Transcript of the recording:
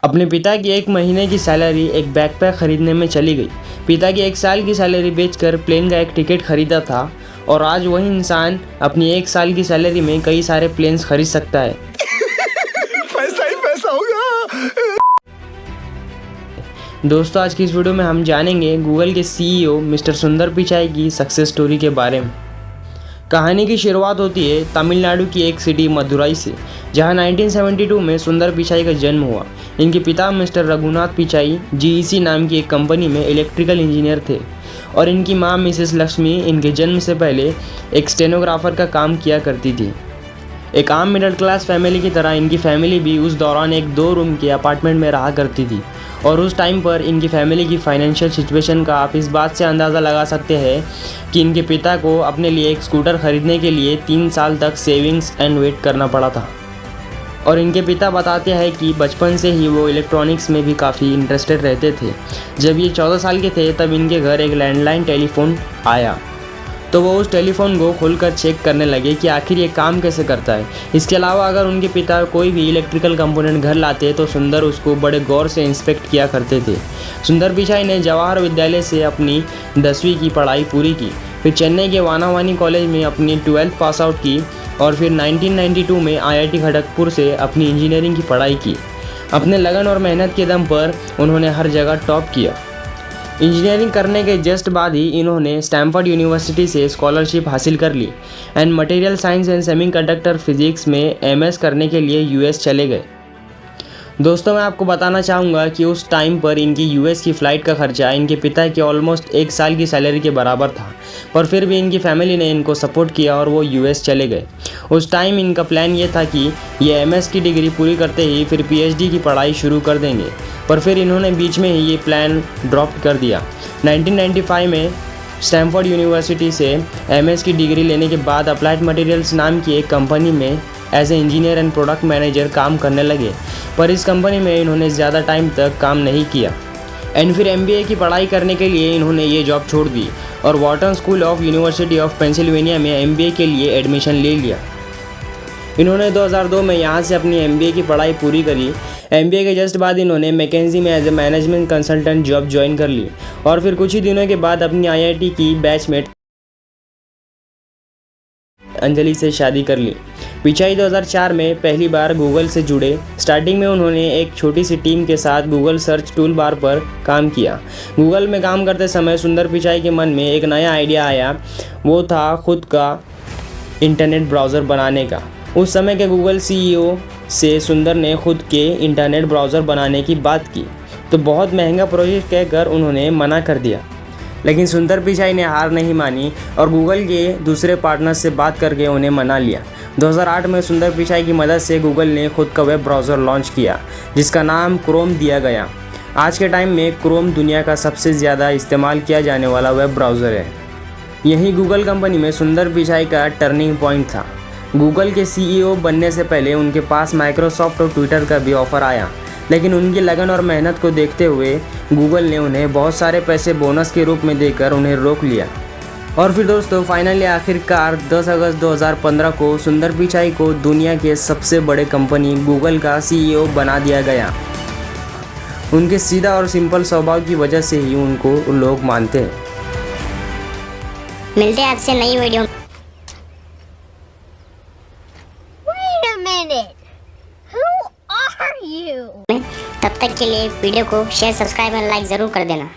अपने पिता की 1 महीने की सैलरी एक बैकपैक खरीदने में चली गई। पिता की 1 साल की सैलरी बेचकर प्लेन का एक टिकट खरीदा था और आज वही इंसान अपनी 1 साल की सैलरी में कई सारे प्लेन्स खरीद सकता है। पैसा ही पैसा होगा। दोस्तों, आज की इस वीडियो में हम जानेंगे गूगल के सीईओ मिस्टर सुंदर पिचाई की सक्सेस स्टोरी के बारे में। कहानी की शुरुआत होती है तमिलनाडु की एक सिटी मदुराई से, जहां 1972 में सुंदर पिचाई का जन्म हुआ। इनके पिता मिस्टर रघुनाथ पिचाई जीईसी नाम की एक कंपनी में इलेक्ट्रिकल इंजीनियर थे और इनकी मां मिसेस लक्ष्मी इनके जन्म से पहले एक स्टेनोग्राफर का काम किया करती थी। एक आम मिडिल क्लास फैमिली की तरह इनकी फैमिली भी उस दौरान एक 2 रूम के अपार्टमेंट में रहा करती थी और उस टाइम पर इनकी फैमिली की फाइनेंशियल सिचुएशन का आप इस बात से अंदाज़ा लगा सकते हैं कि इनके पिता को अपने लिए एक स्कूटर खरीदने के लिए 3 साल तक सेविंग्स एंड वेट करना पड़ा था। और इनके पिता बताते हैं कि बचपन से ही वो इलेक्ट्रॉनिक्स में भी काफ़ी इंटरेस्टेड रहते थे। जब ये 14 साल के थे तब इनके घर एक लैंडलाइन टेलीफोन आया, तो वो उस टेलीफोन को खोलकर चेक करने लगे कि आखिर ये काम कैसे करता है। इसके अलावा अगर उनके पिता कोई भी इलेक्ट्रिकल कंपोनेंट घर लाते तो सुंदर उसको बड़े गौर से इंस्पेक्ट किया करते थे। सुंदर पिचाई ने जवाहर विद्यालय से अपनी 10वीं की पढ़ाई पूरी की, फिर चेन्नई के वानावानी कॉलेज में अपनी 12th पास आउट की और फिर 1992 में IIT खड़गपुर से अपनी इंजीनियरिंग की पढ़ाई की। अपने लगन और मेहनत के दम पर उन्होंने हर जगह टॉप किया। इंजीनियरिंग करने के जस्ट बाद ही इन्होंने स्टैनफोर्ड यूनिवर्सिटी से स्कॉलरशिप हासिल कर ली and material science and semiconductor physics में MS करने के लिए US चले गए। दोस्तों, मैं आपको बताना चाहूँगा कि उस टाइम पर इनकी US की फ़्लाइट का खर्चा इनके पिता के ऑलमोस्ट 1 साल की सैलरी के बराबर था, पर फिर भी इनकी फैमिली ने इनको सपोर्ट किया और वो US चले गए। उस टाइम इनका प्लान ये था कि ये MS की डिग्री पूरी करते ही फिर PhD की पढ़ाई शुरू कर देंगे, पर फिर इन्होंने बीच में ही ये प्लान ड्रॉप कर दिया। 1995 में स्टैनफोर्ड यूनिवर्सिटी से MS की डिग्री लेने के बाद अप्लाइड मटेरियल्स नाम की एक कंपनी में as a engineer and product manager काम करने लगे, पर इस कंपनी में इन्होंने ज़्यादा टाइम तक काम नहीं किया एंड फिर MBA की पढ़ाई करने के लिए इन्होंने ये जॉब छोड़ दी और Wharton school of university of Pennsylvania में MBA के लिए एडमिशन ले लिया। इन्होंने 2002 में यहाँ से अपनी MBA की पढ़ाई पूरी करी। MBA के जस्ट बाद इन्होंने मैकेंजी में as a management consultant job join कर ली और फिर कुछ ही दिनों के बाद अपनी IIT की बैचमेट अंजलि से शादी कर ली। पिचाई 2004 में पहली बार गूगल से जुड़े। स्टार्टिंग में उन्होंने एक छोटी सी टीम के साथ गूगल सर्च टूल बार पर काम किया। गूगल में काम करते समय सुंदर पिचाई के मन में एक नया आइडिया आया, वो था खुद का इंटरनेट ब्राउज़र बनाने का। उस समय के गूगल CEO से सुंदर ने खुद के इंटरनेट ब्राउज़र बनाने की बात की, तो बहुत महंगा प्रोजेक्ट कहकर उन्होंने मना कर दिया, लेकिन सुंदर पिचाई ने हार नहीं मानी और गूगल के दूसरे पार्टनर्स से बात करके उन्हें मना लिया। 2008 में सुंदर पिचाई की मदद से गूगल ने खुद का वेब ब्राउज़र लॉन्च किया, जिसका नाम क्रोम दिया गया। आज के टाइम में क्रोम दुनिया का सबसे ज़्यादा इस्तेमाल किया जाने वाला वेब ब्राउज़र है। यही गूगल कंपनी में सुंदर पिचाई का टर्निंग पॉइंट था। गूगल के CEO बनने से पहले उनके पास माइक्रोसॉफ्ट और ट्विटर का भी ऑफ़र आया, लेकिन उनकी लगन और मेहनत को देखते हुए गूगल ने उन्हें बहुत सारे पैसे बोनस के रूप में देकर उन्हें रोक लिया। और फिर दोस्तों, फाइनली आखिरकार 10 अगस्त 2015 को सुंदर पिचाई को दुनिया के सबसे बड़े कंपनी गूगल का CEO बना दिया गया। उनके सीधा और सिंपल स्वभाव की वजह से ही उनको लोग मानते हैं। मिलते हैं आपसे नई वीडियो। तब तक के लिए वीडियो को शेयर, सब्सक्राइब और लाइक ज़रूर कर देना।